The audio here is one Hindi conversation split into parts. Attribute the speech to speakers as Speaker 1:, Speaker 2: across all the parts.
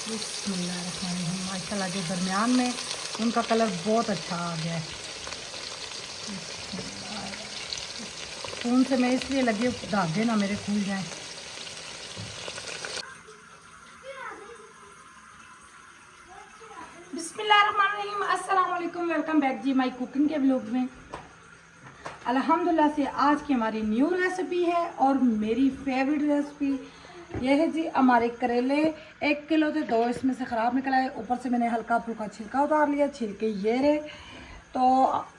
Speaker 1: बिस्मिल्लाहिर्रहमानिर्रहीम। माशाल्लाह जो दरमियान में उनका कलर बहुत अच्छा आ गया है। फ़ोन से मैं इसलिए लगी हूँ धागे ना मेरे खुल जाएं। बिस्मिल्लाहिर्रहमानिर्रहीम। अस्सलाम वालेकुम। वेलकम बैक जी माई कुकिंग के व्लॉग में। अल्हम्दुलिल्लाह से आज की हमारी न्यू रेसिपी है और मेरी फेवरेट रेसिपी यह है जी। हमारे करेले 1 किलो थे, 2 इसमें से ख़राब निकल आए। ऊपर से मैंने हल्का फुल्का छिलका उतार लिया, छिलके ये रहे। तो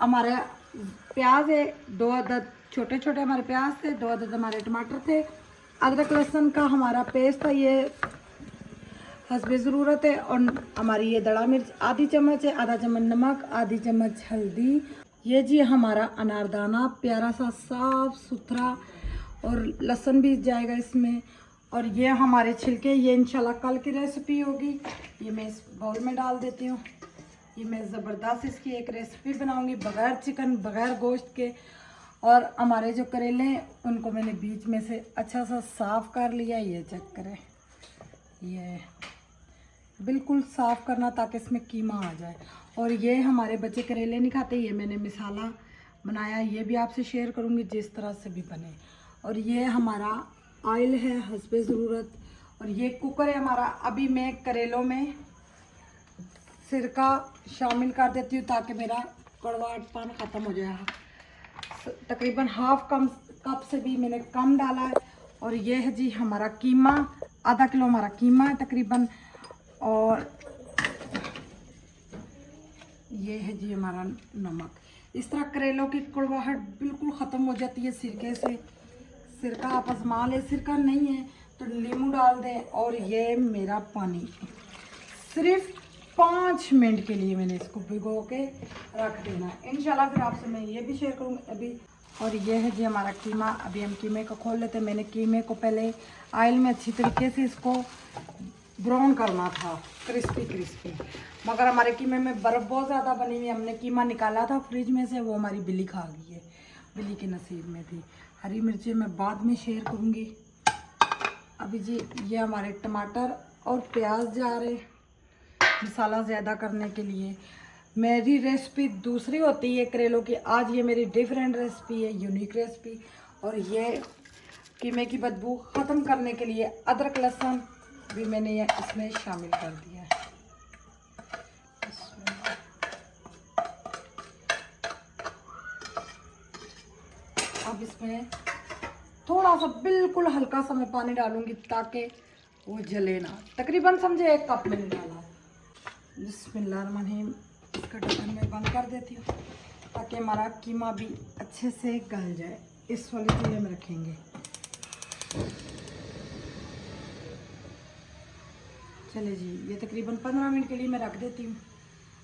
Speaker 1: हमारे प्याज है 2 अदद, छोटे छोटे हमारे प्याज थे, 2 अदद हमारे टमाटर थे, अदरक लहसुन का हमारा पेस्ट था ये हस्बे ज़रूरत है। और हमारी ये दड़ा मिर्च आधी चम्मच है, आधा चम्मच नमक, आधी चम्मच हल्दी। ये जी हमारा अनारदाना प्यारा सा साफ सुथरा, और लहसुन भी जाएगा इसमें। और ये हमारे छिलके, ये इंशाल्लाह कल की रेसिपी होगी। ये मैं इस बाउल में डाल देती हूँ। ये मैं ज़बरदस्त इसकी एक रेसिपी बनाऊँगी बग़ैर चिकन बग़ैर गोश्त के। और हमारे जो करेले हैं उनको मैंने बीच में से अच्छा सा साफ़ कर लिया। ये चेक करें, ये बिल्कुल साफ़ करना ताकि इसमें कीमा आ जाए। और ये हमारे बच्चे करेले नहीं खाते, ये मैंने मिसाला बनाया, ये भी आपसे शेयर करूँगी जिस तरह से भी बने। और ये हमारा ऑयल है हस्बे ज़रूरत। और ये कुकर है हमारा। अभी मैं करेलों में सिरका शामिल कर देती हूँ ताकि मेरा कड़वाहटपन ख़त्म हो जाए। तकरीबन हाफ कप से भी मैंने कम डाला है। और ये है जी हमारा कीमा, आधा किलो हमारा कीमा है तकरीबन। और ये है जी हमारा नमक। इस तरह करेलों की कड़वाहट बिल्कुल ख़त्म हो जाती है सिरके से। सिरका आप आजमा लें, सिरका नहीं है तो नींबू डाल दें। और ये मेरा पानी सिर्फ 5 मिनट के लिए मैंने इसको भिगो के रख देना है। इंशाल्लाह फिर आपसे मैं ये भी शेयर करूँगी अभी। और ये है जी हमारा कीमा। अभी हम कीमे को खोल लेते हैं। मैंने कीमे को पहले ऑयल में अच्छी तरीके से इसको ब्राउन करना था, क्रिस्पी क्रिस्पी। मगर हमारे कीमे में बर्फ़ बहुत ज़्यादा बनी हुई है। हमने कीमा निकाला था फ्रिज में से, वो हमारी बिल्ली खा गई है, बिल्ली के नसीब में थी। हरी मिर्चें मैं बाद में शेयर करूँगी। अभी जी ये हमारे टमाटर और प्याज जा रहे मसाला ज़्यादा करने के लिए। मेरी रेसिपी दूसरी होती है करेलों की, आज ये मेरी डिफरेंट रेसिपी है, यूनिक रेसिपी। और ये कीमे की बदबू ख़त्म करने के लिए अदरक लहसुन भी मैंने ये इसमें शामिल कर दिया है। अब इसमें थोड़ा सा बिल्कुल हल्का सा मैं पानी डालूंगी ताकि वो जले ना। तकरीबन समझे 1 कप मैंने डाला। बिस्मिल्लाहिर्रहमानिर्रहीम। इसका ढक्कन मैं बंद कर देती हूँ ताकि हमारा कीमा भी अच्छे से गल जाए। इस वाले चूल्हे में रखेंगे। चले जी, ये तकरीबन 15 मिनट के लिए मैं रख देती हूँ।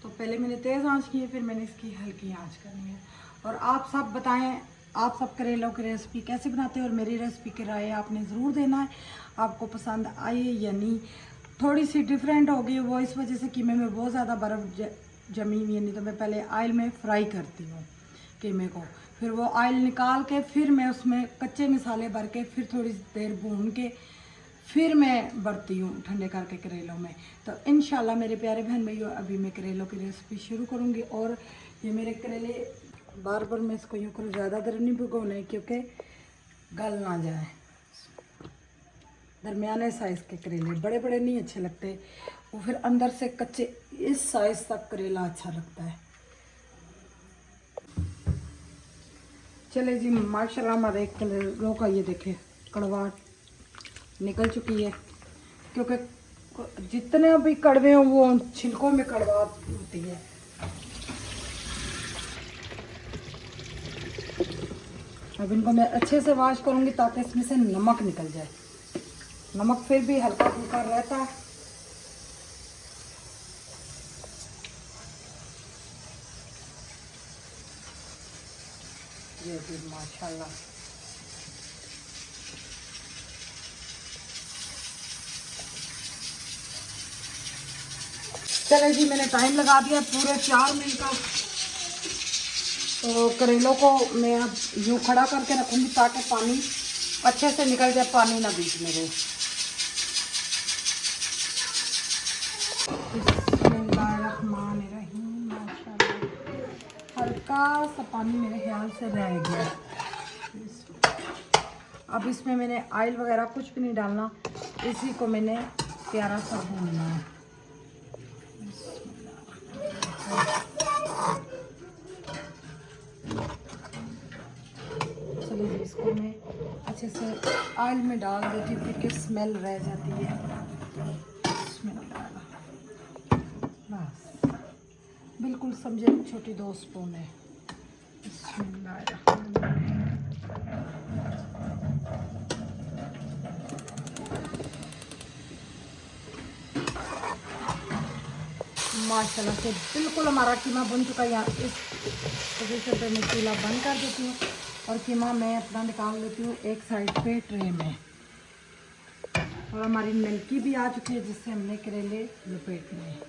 Speaker 1: तो पहले मैंने तेज़ आंच की है, फिर मैंने इसकी हल्की आंच करनी है। और आप सब बताएं आप सब करेलों की रेसिपी कैसे बनाते हैं, और मेरी रेसिपी की राय आपने ज़रूर देना है। आपको पसंद आई या नहीं। थोड़ी सी डिफरेंट होगी वो इस वजह से कीमे में बहुत ज़्यादा बर्फ़ जमी हुई है। नहीं तो मैं पहले ऑयल में फ्राई करती हूँ कीमे को, फिर वो ऑयल निकाल के फिर मैं उसमें कच्चे मसाले भर के फिर थोड़ी देर भून के फिर मैं भरती हूँ ठंडे करके करेलों में। तो इंशाल्लाह मेरे प्यारे बहन भाइयों अभी मैं करेलों की रेसिपी शुरू करूँगी। और ये मेरे करेले बार बार मैं इसको यूँ करूँ, ज़्यादा देर नहीं भिगोना है क्योंकि गल ना जाए। दरमियाने साइज़ के करेले, बड़े बड़े नहीं अच्छे लगते, वो फिर अंदर से कच्चे। इस साइज़ तक करेला अच्छा लगता है। चले जी, माशाल्लाह हमारे एक करेलों का ये देखे कड़वाहट निकल चुकी है, क्योंकि जितने भी कड़वे हों वो छिलकों में कड़वाहट होती है। अब इनको मैं अच्छे से वॉश करूँगी ताकि इसमें से नमक निकल जाए। नमक फिर भी हल्का फुल्का रहता है। ये भी माशाल्लाह चले जी, मैंने टाइम लगा दिया पूरे 4 मिनट का। तो करेलों को मैं अब यूँ खड़ा करके रखूँगी ताकि पानी अच्छे से निकल जाए, पानी ना बीच में रहे। हल्का सा पानी मेरे ख्याल से रह गया। अब इसमें मैंने ऑयल वगैरह कुछ भी नहीं डालना, इसी को मैंने प्यारा सा भूनना है। चलिए इसको मैं अच्छे से ऑयल में डाल देती हूँ क्योंकि स्मेल रह जाती है। बस बिल्कुल समझे, छोटी 2 स्पून है। माशाल्लाह से बिल्कुल हमारा कीमा बन चुका है। यहाँ इस पोजीशन पे मैं चूल्हा बंद कर देती हूँ और कीमा मैं अपना निकाल लेती हूँ एक साइड पे ट्रे में। और हमारी नलकी भी आ चुकी है जिससे हमने करेले लपेटने हैं।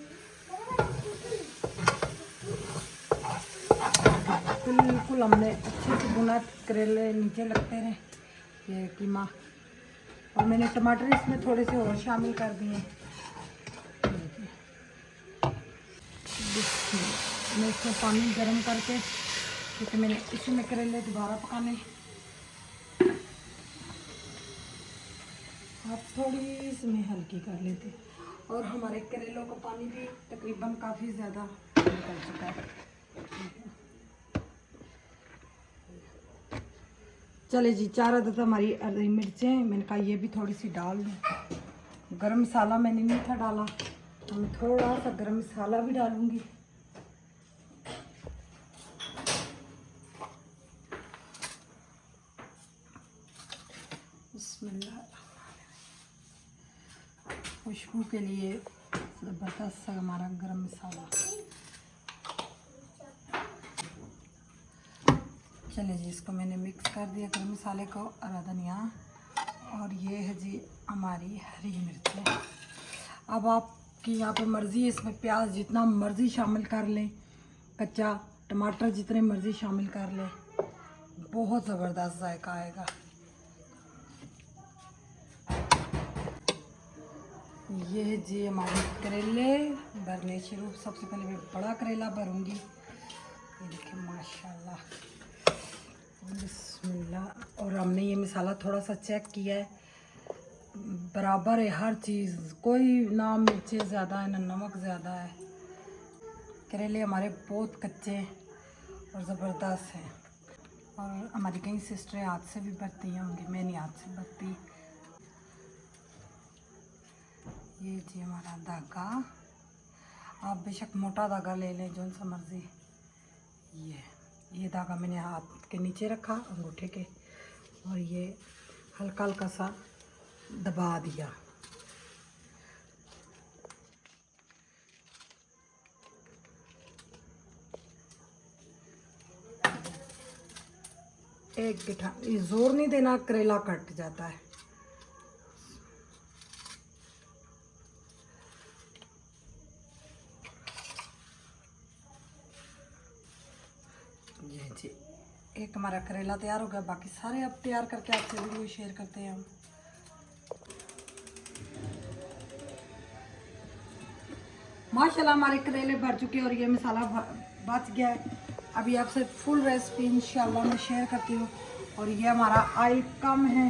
Speaker 1: बिल्कुल हमने अच्छे से भुना, करेले नीचे लगते रहे ये कीमा। और मैंने टमाटर इसमें थोड़े से और शामिल कर दिए। मैं इसमें पानी गर्म करके, क्योंकि मैंने इसी में करेले दोबारा पकाने। आप थोड़ी सी में हल्की कर लेते और हमारे करेलों का पानी भी तकरीबन काफ़ी ज़्यादा निकल चुका है। चले जी, 4 अदद हमारी हरी मिर्चें, मैंने कहा ये भी थोड़ी सी डाल दूँ। गरम मसाला मैंने नहीं था डाला, हम थोड़ा सा गरम मसाला भी डालूँगी। खुशबू के लिए ज़बरदस्त सा हमारा गरम मसाला। चलिए जी, इसको मैंने मिक्स कर दिया गरम मसाले को और धनिया। और ये है जी हमारी हरी मिर्चें। अब आपकी यहाँ पे मर्ज़ी है, इसमें प्याज जितना मर्ज़ी शामिल कर लें, कच्चा टमाटर जितने मर्ज़ी शामिल कर लें, बहुत ज़बरदस्त जायका आएगा। ये है जी हमारे करेले भरने शुरू। सबसे पहले मैं बड़ा करेला भरूंगी। ये देखिए माशाल्लाह, बिस्मिल्लाह। और हमने ये मसाला थोड़ा सा चेक किया है, बराबर है हर चीज़, कोई ना मिर्चें ज़्यादा है ना नमक ज़्यादा है। करेले हमारे बहुत कच्चे और ज़बरदस्त हैं। और हमारी कई सिस्टरें हाथ से भी भरती होंगी, मैं नहीं हाथ से भरती। ये जी हमारा धागा, आप बेशक मोटा धागा ले लें जो सा मर्ज़ी। ये धागा मैंने हाथ के नीचे रखा अंगूठे के, और ये हल्का हल्का सा दबा दिया। एक गिठा, ये जोर नहीं देना, करेला कट जाता है। ये जी एक हमारा करेला तैयार हो गया। बाकी सारे अब तैयार करके आपसे वीडियो शेयर करते हैं हम। माशाल्लाह हमारे करेले भर चुके हैं और ये मसाला बच गया है। अभी आपसे फुल रेसिपी इंशाल्लाह मैं शेयर करती हूँ। और ये हमारा ऑयल कम है,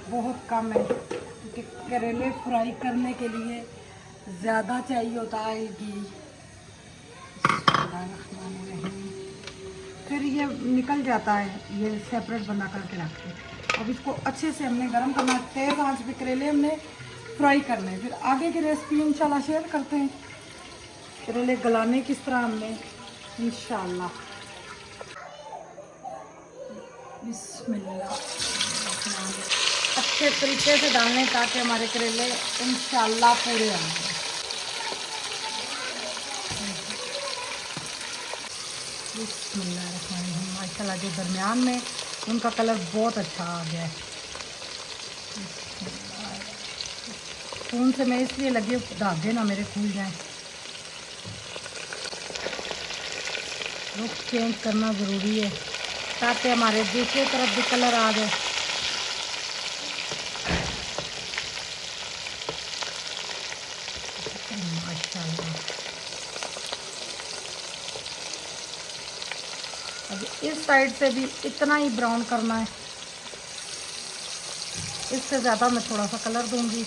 Speaker 1: बहुत कम है, क्योंकि करेले फ्राई करने के लिए ज़्यादा चाहिए होता है ऑयल घी। फिर ये निकल जाता है, ये सेपरेट बना करके रखते हैं। अब इसको अच्छे से हमने गरम करना, तेज़ आंच पे करेले हमने फ्राई करने। फिर आगे की रेसिपी इंशाल्लाह शेयर करते हैं, करेले गलाने किस तरह हमने इंशाल्लाह। बिस्मिल्लाह, अच्छे तरीके से डालने ताकि हमारे करेले इंशाल्लाह पूरे आएंगे। बिस्मिल्लाहिर्रहमानिर्रहीम। माशाल्लाह जो दरमियान में उनका कलर बहुत अच्छा आ गया है। स्पून से मैं इसलिए लगी धागे ना मेरे खुल जाएं। रुख चेंज करना ज़रूरी है ताकि हमारे दूसरे तरफ भी कलर आ जाए। माशाल्लाह अब इस साइड से भी इतना ही ब्राउन करना है, इससे ज़्यादा मैं थोड़ा सा कलर दूंगी।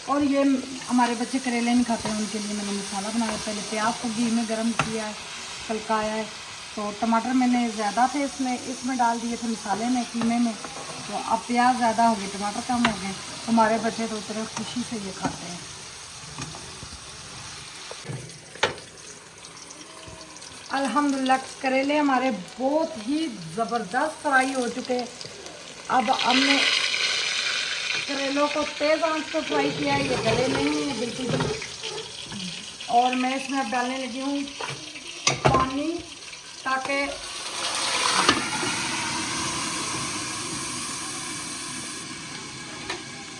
Speaker 1: और ये हमारे बच्चे करेले नहीं खाते हैं, उनके लिए मैंने मसाला बनाया। पहले प्याज को घी में गर्म किया है, पकाया है। तो टमाटर मैंने ज़्यादा थे इसमें डाल दिए थे मसाले में, कीमे में। तो अब प्याज ज़्यादा हो गए, टमाटर कम हो गए। हमारे बच्चे तो उतने खुशी से ये खाते हैं। अल्हम्दुलिल्लाह करेले हमारे बहुत ही ज़बरदस्त फ्राई हो चुके हैं। अब हमने करेलों को तेज़ आंच पर फ्राई किया है, ये गले नहीं है बिल्कुल भी। और मैं इसमें अब डालने लगी हूँ पानी, ताकि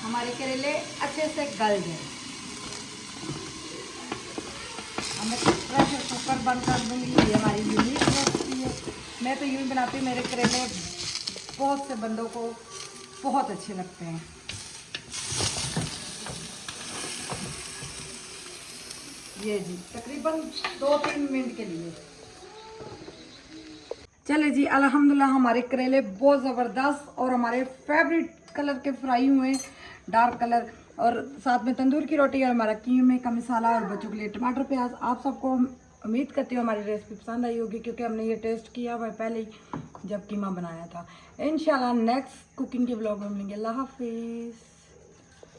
Speaker 1: हमारे करेले अच्छे से गल जाए। मैं प्रेशर कुकर बंद कर दूँगी। ये हमारी यूनिक रेसिपी है। मैं तो यूँ ही बनाती हूँ, मेरे करेले बहुत से बंदों को बहुत अच्छे लगते हैं। ये जी तकरीबन 2-3 मिनट के लिए। चले जी, अल्हम्दुलिल्लाह हमारे करेले बहुत ज़बरदस्त और हमारे फेवरेट कलर के फ्राई हुए, डार्क कलर। और साथ में तंदूर की रोटी और हमारा कीमे का मसाला और बच्चों के लिए टमाटर प्याज। आप सबको उम्मीद करती हूँ हमारी रेसिपी पसंद आई होगी, क्योंकि हमने ये टेस्ट किया हुआ पहले ही जब कीमा बनाया था। इंशाल्लाह नेक्स्ट कुकिंग के ब्लॉग में मिलेंगे। अल्लाह हाफिज़।